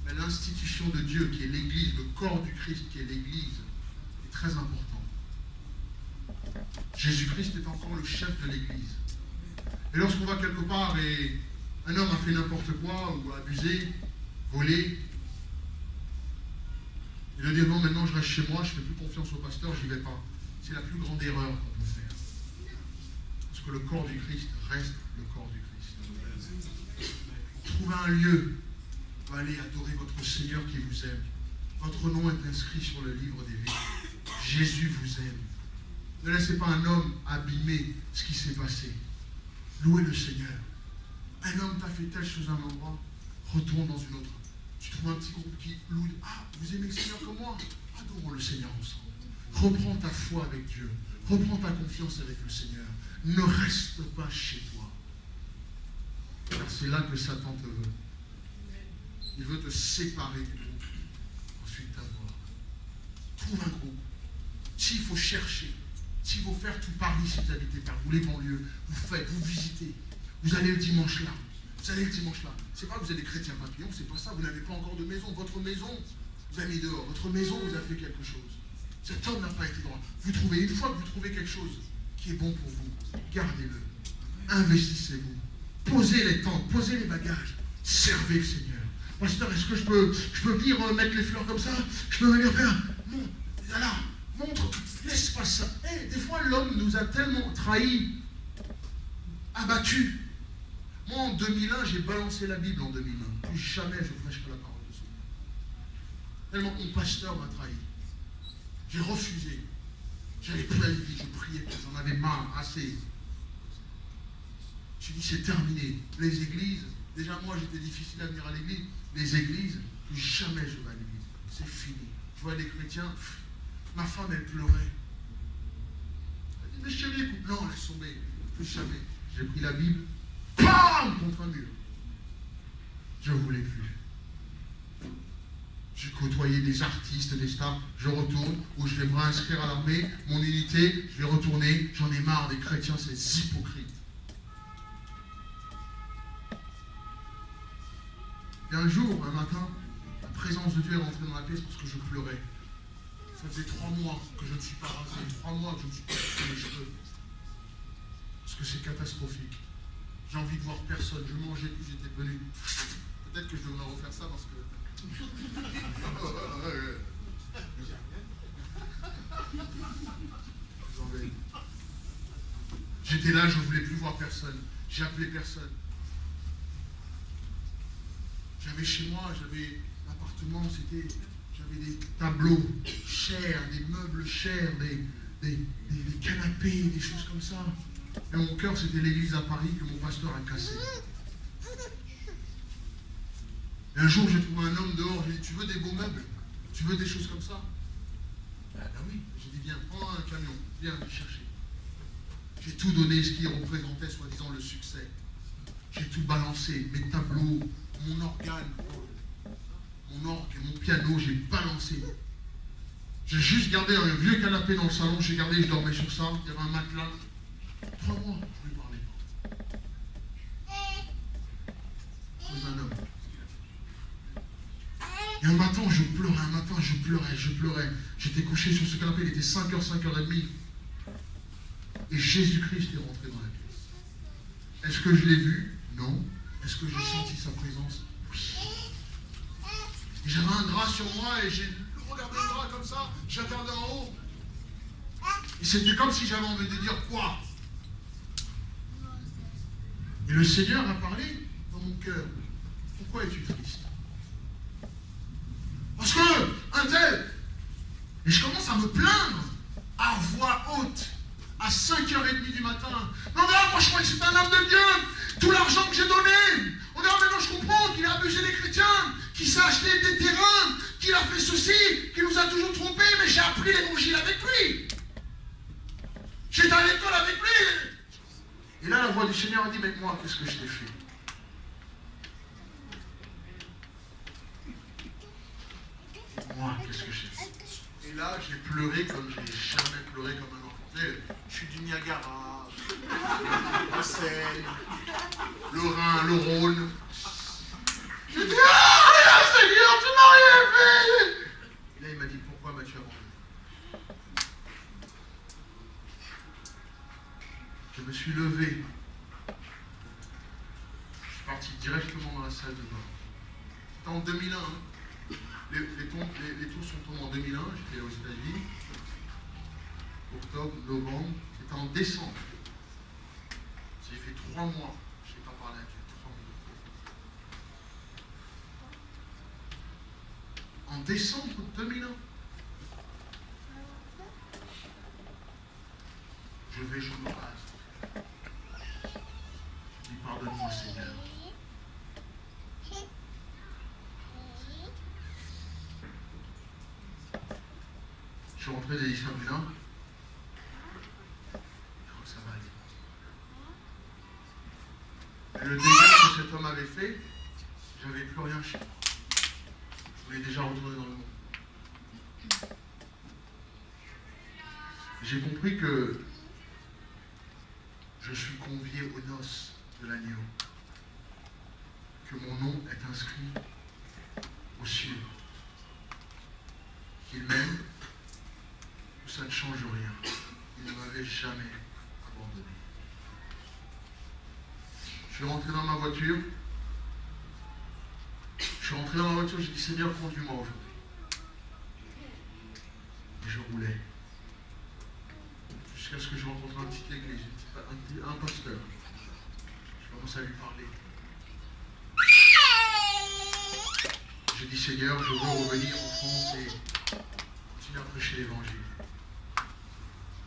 Mais l'institution de Dieu, qui est l'Église, le corps du Christ, qui est l'Église, est très important. Jésus-Christ est encore le chef de l'Église. Et lorsqu'on va quelque part et un homme a fait n'importe quoi, ou a abusé, volé, et de dire non, maintenant je reste chez moi, je ne fais plus confiance au pasteur, j'y vais pas. C'est la plus grande erreur qu'on peut faire. Parce que le corps du Christ reste le corps du Christ. Trouvez un lieu où aller adorer votre Seigneur qui vous aime. Votre nom est inscrit sur le livre des vies. Jésus vous aime. Ne laissez pas un homme abîmer ce qui s'est passé. Louez le Seigneur. Un homme t'a fait telle chose à un endroit, retourne dans une autre. Tu trouves un petit groupe qui loue. Ah, vous aimez le Seigneur comme moi? Adorons le Seigneur ensemble. Reprends ta foi avec Dieu. Reprends ta confiance avec le Seigneur. Ne reste pas chez toi. Car c'est là que Satan te veut. Il veut te séparer du groupe. Ensuite t'avoir. Trouve un groupe. S'il faut chercher, s'il faut faire tout Paris, si vous habitez par vous, les banlieues, vous faites, vous visitez. Vous allez le dimanche là. Vous allez le dimanche là. C'est pas que vous êtes des chrétiens papillons, c'est pas ça. Vous n'avez pas encore de maison. Votre maison, vous avez mis dehors. Votre maison vous a fait quelque chose. Cet homme n'a pas été droit. Vous trouvez, une fois que vous trouvez quelque chose qui est bon pour vous, gardez-le. Investissez-vous. Posez les tentes, posez les bagages. Servez le Seigneur. Pasteur, est-ce que je peux venir mettre les fleurs comme ça? Je peux venir faire. Non, voilà, montre, laisse pas ça. Hey, des fois, l'homme nous a tellement trahis, abattus. Moi, en 2001, j'ai balancé la Bible en 2001. Plus jamais je prêcherai la parole de Dieu. Tellement mon pasteur m'a trahi. J'ai refusé. J'allais plus à l'église, je priais, j'en avais marre, assez. J'ai dit, c'est terminé. Les églises, déjà moi, j'étais difficile à venir à l'église. Les églises, plus jamais je vais à l'église. C'est fini. Je vois les chrétiens, ma femme, elle pleurait. Elle dit, mais chérie, écoute, non, laisse tomber. Plus jamais. J'ai pris la Bible, bam, contre un mur. Je ne voulais plus. J'ai côtoyé des artistes, des stars, je retourne, ou je vais me réinscrire à l'armée, mon unité, je vais retourner, j'en ai marre des chrétiens, ces hypocrites. Et un jour, un matin, la présence de Dieu est rentrée dans la pièce parce que je pleurais. Ça faisait 3 mois que je ne suis pas rasé, 3 mois que je ne suis pas coupé les cheveux. Parce que c'est catastrophique. J'ai envie de voir personne, je mangeais plus, j'étais venu. Peut-être que je devrais refaire ça parce que... J'étais là, je ne voulais plus voir personne. J'ai appelé personne. J'avais chez moi, j'avais l'appartement, j'avais des tableaux chers, des meubles chers, des canapés, des choses comme ça. Et mon cœur, c'était l'église à Paris que mon pasteur a cassé. Et un jour, j'ai trouvé un homme dehors, j'ai dit, tu veux des beaux meubles? Tu veux des choses comme ça? Ben oui. J'ai dit, viens, prends un camion, viens me chercher. J'ai tout donné, ce qui représentait soi-disant le succès. J'ai tout balancé, mes tableaux, mon organe, mon orgue, mon piano, j'ai balancé. J'ai juste gardé un vieux canapé dans le salon, j'ai gardé, je dormais sur ça, il y avait un matelas. 3 mois, je ne lui parlais pas. C'est un homme. Et un matin, je pleurais. J'étais couché sur ce canapé, il était 5h, 5h30. Et Jésus-Christ est rentré dans la pièce. Est-ce que je l'ai vu? Non. Est-ce que j'ai senti sa présence? Oui. Et j'avais un drap sur moi et j'ai regardé le drap comme ça, j'ai regardé en haut. Et c'était comme si j'avais envie de dire quoi? Et le Seigneur a parlé dans mon cœur. Pourquoi es-tu triste? Parce que, un tel, et je commence à me plaindre à voix haute, à 5h30 du matin. Non, mais là, moi je crois que c'est un homme de Dieu. Tout l'argent que j'ai donné. On dit, ah, maintenant je comprends qu'il a abusé des chrétiens, qu'il s'est acheté des terrains, qu'il a fait ceci, qu'il nous a toujours trompés, mais j'ai appris l'évangile avec lui. J'étais à l'école avec lui. Et là, la voix du Seigneur a dit, mais moi, qu'est-ce que je t'ai fait? Moi, qu'est-ce que j'ai fait? Et là, j'ai pleuré comme j'ai jamais pleuré comme un enfant. Je suis du Niagara, la Seine, le Rhin, le Rhône. Je dis, ah, rien, Seigneur, tu m'as rien fait. Et là, il m'a dit, pourquoi m'as-tu abandonné? Je me suis levé. Je suis parti directement dans la salle de bain. C'était en 2001. Hein. Les tours sont tombés en 2001. J'étais aux États-Unis. Octobre, novembre. C'était en décembre. J'ai fait 3 mois. Je n'ai pas parlé à Dieu. 3 mois. En décembre 2001. Je vais, je me rase. Je dis, pardonne-moi, Seigneur. Je suis rentré des Isabella. Je crois que ça va aller. Et le dégât que cet homme avait fait, j'avais plus rien chez moi. Je voulais déjà retourner dans le monde. J'ai compris que je suis convié aux noces de l'agneau. Que mon nom est inscrit aux cieux. Qu'il m'aime, que ça ne change rien. Il ne m'avait jamais abandonné. Je suis rentré dans ma voiture. J'ai dit, Seigneur, conduis-moi aujourd'hui. Et je roulais. Jusqu'à ce que je rencontre une petite église, un pasteur. Je commence à lui parler. J'ai dit, Seigneur, je veux revenir en France et continuer à prêcher l'évangile.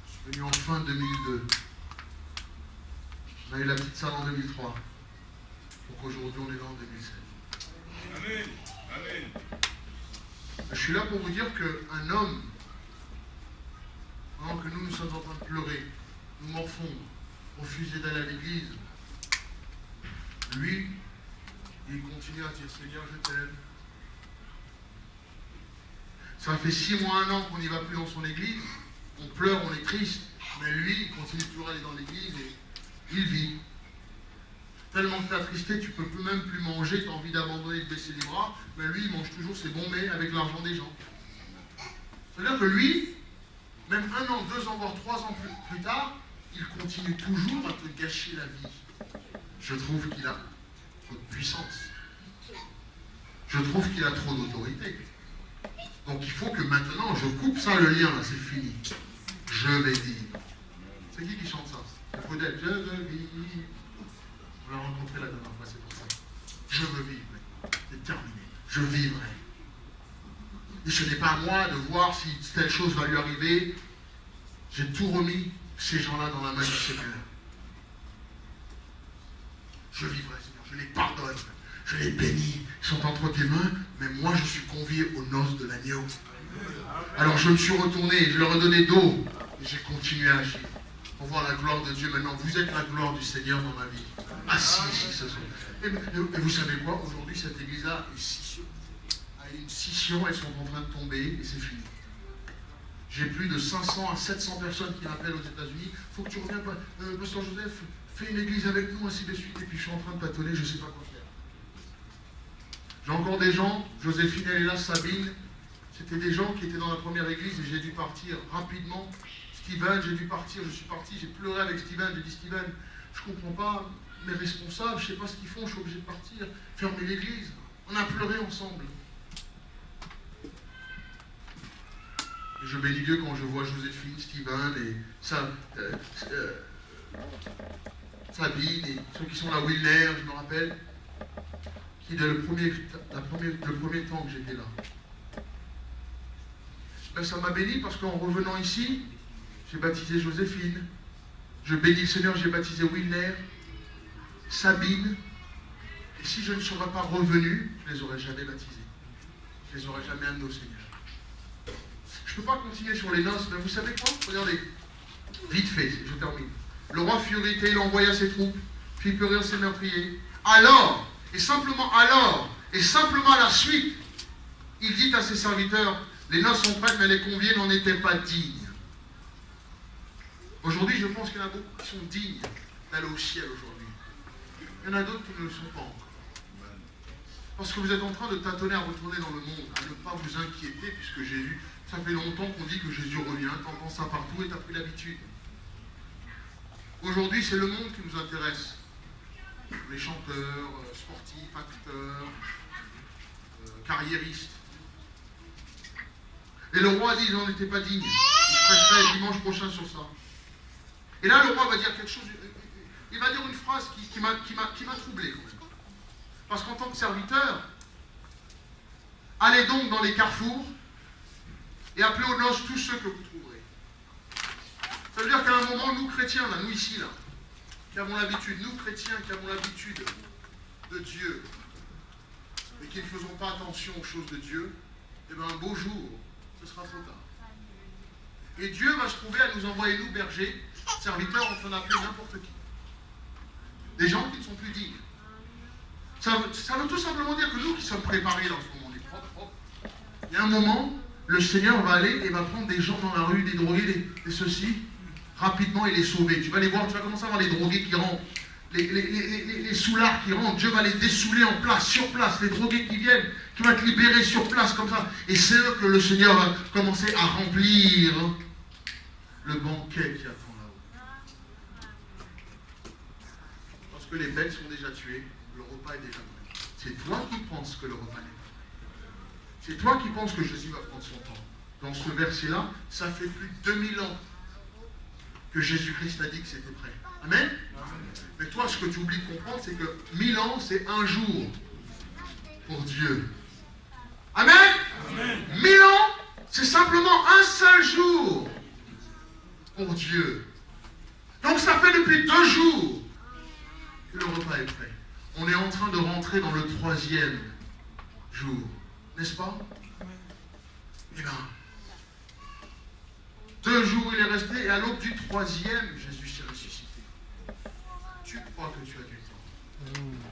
Je suis venu en fin 2002. On a eu la petite salle en 2003. Pour qu'aujourd'hui on est là en 2007. Amen. Amen. Je suis là pour vous dire qu'un homme, pendant que nous sommes en train de pleurer, nous morfondre, refuser d'aller à l'église, lui, il continue à dire, Seigneur, je t'aime. Ça fait 6 mois, 1 an qu'on n'y va plus dans son église. On pleure, on est triste. Mais lui, il continue toujours à aller dans l'église et il vit. Tellement que tu es attristé, tu ne peux même plus manger, tu as envie d'abandonner, de baisser les bras. Mais lui, il mange toujours ses bons mets avec l'argent des gens. C'est-à-dire que lui, même 1 an, 2 ans, voire 3 ans plus tard, il continue toujours à te gâcher la vie. Je trouve qu'il a trop de puissance. Je trouve qu'il a trop d'autorité. Donc il faut que maintenant, je coupe ça, le lien, là, c'est fini. Je vais vivre. C'est qui chante ça? Il faut dire, je veux vivre. On l'a rencontré la dernière fois, c'est pour ça. Je veux vivre. C'est terminé. Je vivrai. Et ce n'est pas à moi de voir si telle chose va lui arriver. J'ai tout remis ces gens-là dans la main du Seigneur. Je vivrai, Seigneur. Je les pardonne. Je les bénis. Ils sont entre tes mains. Mais moi, je suis convié aux noces de l'agneau. Alors je me suis retourné. Je leur ai donné d'eau. Et j'ai continué à agir. Pour voir la gloire de Dieu maintenant. Vous êtes la gloire du Seigneur dans ma vie. Assis ici ce soir. Et vous savez quoi? Aujourd'hui, cette église-là est scission. A une scission. Elles sont en train de tomber. Et c'est fini. J'ai plus de 500 à 700 personnes qui m'appellent aux États-Unis. Il faut que tu reviennes, Pasteur Joseph, fais une église avec nous, ainsi de suite. Et puis je suis en train de tâtonner, je ne sais pas quoi faire. J'ai encore des gens, Joséphine, elle est là, Sabine. C'était des gens qui étaient dans la première église et j'ai dû partir rapidement. Steven, j'ai dû partir, je suis parti, j'ai pleuré avec Steven. J'ai dit, Steven, je ne comprends pas mes responsables, je ne sais pas ce qu'ils font, je suis obligé de partir. Fermer l'église. On a pleuré ensemble. Je bénis Dieu quand je vois Joséphine, Steven et Sabine et ceux qui sont là, Wilner, je me rappelle, qui dès le premier temps que j'étais là. Ben, ça m'a béni parce qu'en revenant ici, j'ai baptisé Joséphine. Je bénis le Seigneur, j'ai baptisé Wilner, Sabine. Et si je ne serais pas revenu, je ne les aurais jamais baptisés. Je ne les aurais jamais amenés au Seigneur. Je ne peux pas continuer sur les noces, mais vous savez quoi? Regardez, vite fait, je termine. Le roi fut irrité, il envoya ses troupes, fit périr ses meurtriers. Alors, et simplement à la suite, il dit à ses serviteurs, les noces sont prêtes, mais les conviés n'en étaient pas dignes. Aujourd'hui, je pense qu'il y en a beaucoup qui sont dignes d'aller au ciel aujourd'hui. Il y en a d'autres qui ne le sont pas encore. Parce que vous êtes en train de tâtonner à retourner dans le monde, à ne pas vous inquiéter, puisque Jésus, ça fait longtemps qu'on dit que Jésus revient, t'entends ça partout et t'as pris l'habitude. Aujourd'hui, c'est le monde qui nous intéresse. Les chanteurs, sportifs, acteurs, carriéristes. Et le roi dit, ils n'en étaient pas dignes. Je prêcherai dimanche prochain sur ça. Et là, le roi va dire quelque chose, il va dire une phrase qui m'a troublé quand même. Parce qu'en tant que serviteur, allez donc dans les carrefours et appelez aux noces tous ceux que vous trouverez. Ça veut dire qu'à un moment, nous chrétiens, là, nous ici, là, qui avons l'habitude, nous chrétiens qui avons l'habitude de Dieu, et qui ne faisons pas attention aux choses de Dieu, eh bien un beau jour, ce sera trop tard. Et Dieu va se trouver à nous envoyer, nous, bergers, serviteurs, on peut en appeler n'importe qui. Des gens qui ne sont plus dignes. Ça veut tout simplement dire que nous qui sommes préparés dans ce moment, on est propres, il y a un moment, le Seigneur va aller et va prendre des gens dans la rue, des drogués, des ceci, rapidement et les sauver. Tu vas les voir, tu vas commencer à voir les drogués qui rentrent, les soulards qui rentrent, Dieu va les dessouler en place, sur place, les drogués qui viennent, qui vont être libérés sur place comme ça. Et c'est eux que le Seigneur va commencer à remplir le banquet qui attend là-haut. Parce que les bêtes sont déjà tuées. Le repas est déjà prêt. C'est toi qui penses que le repas n'est pas prêt. C'est toi qui penses que Jésus va prendre son temps. Dans ce verset-là, ça fait plus de 2000 ans que Jésus-Christ a dit que c'était prêt. Amen? Mais toi, ce que tu oublies de comprendre, c'est que 1000 ans, c'est un jour pour Dieu. Amen? Amen. 1000 ans, c'est simplement un seul jour pour Dieu. Donc ça fait depuis 2 jours que le repas est prêt. On est en train de rentrer dans le 3e jour. N'est-ce pas? Eh bien, 2 jours il est resté et à l'aube du 3e, Jésus s'est ressuscité. Tu crois que tu as du temps.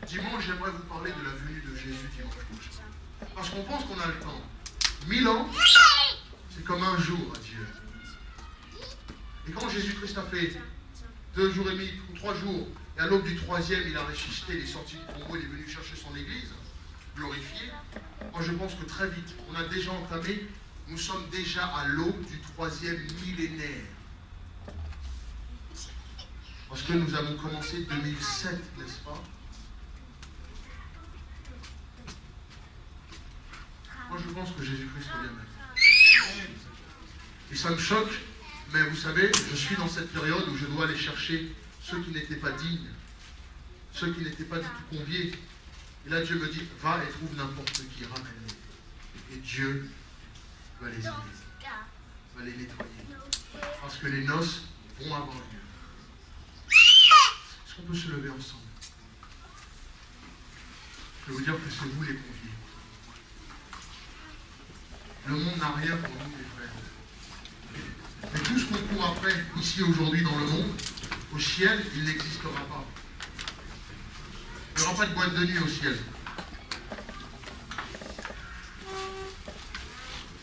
Dimanche, j'aimerais vous parler de la venue de Jésus dimanche prochain. Parce qu'on pense qu'on a le temps. 1000 ans, c'est comme un jour à Dieu. Et quand Jésus-Christ a fait 2 jours et demi, 3 jours, et à l'aube du 3e, il a ressuscité, il est sorti du tombeau, il est venu chercher son église, glorifiée. Moi, je pense que très vite, on a déjà entamé, nous sommes déjà à l'aube du 3e millénaire. Parce que nous avons commencé 2007, n'est-ce pas? Moi, je pense que Jésus-Christ revient maintenant. Et ça me choque, mais vous savez, je suis dans cette période où je dois aller chercher ceux qui n'étaient pas dignes, ceux qui n'étaient pas du tout conviés. Et là, Dieu me dit, va et trouve n'importe qui, ramène-les. Et Dieu va les aider, va les nettoyer. Parce que les noces vont avoir lieu. Est-ce qu'on peut se lever ensemble? Je veux vous dire que c'est vous les conviés. Le monde n'a rien pour nous, les frères. Mais tout ce qu'on court après, ici, aujourd'hui, dans le monde, au ciel, il n'existera pas. Il n'y aura pas de boîte de nuit au ciel.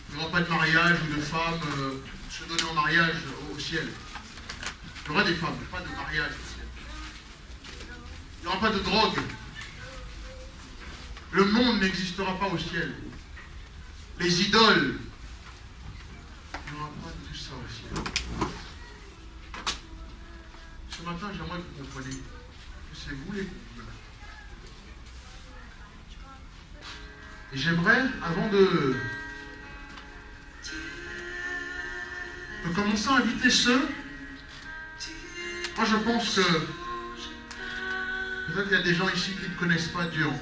Il n'y aura pas de mariage ou de femmes se donner en mariage au ciel. Il y aura des femmes, mais pas de mariage au ciel. Il n'y aura pas de drogue. Le monde n'existera pas au ciel. Les idoles. Il n'y aura pas de tout ça au ciel. Ce matin, j'aimerais que vous compreniez que c'est vous les conviés. Et j'aimerais, avant de commencer à inviter ceux, moi je pense que peut-être qu'il y a des gens ici qui ne connaissent pas Dieu encore.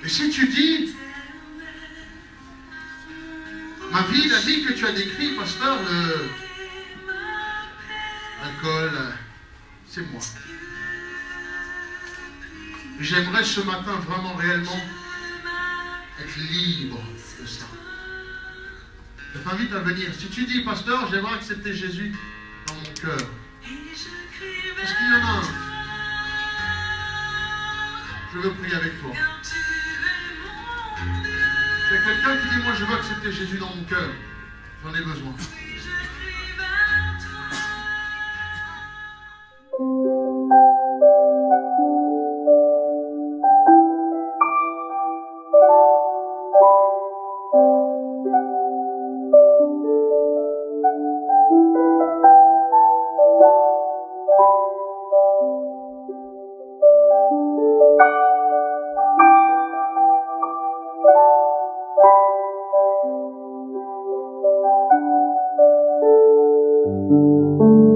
Et si tu dis, ma vie, la vie que tu as décrite, pasteur, l'alcool, c'est moi. J'aimerais ce matin vraiment réellement être libre de ça. Je t'invite à venir. Si tu dis, pasteur, j'aimerais accepter Jésus dans mon cœur. Est-ce qu'il y en a un? Je veux prier avec toi. Il y a quelqu'un qui dit, moi je veux accepter Jésus dans mon cœur. J'en ai besoin. Amen.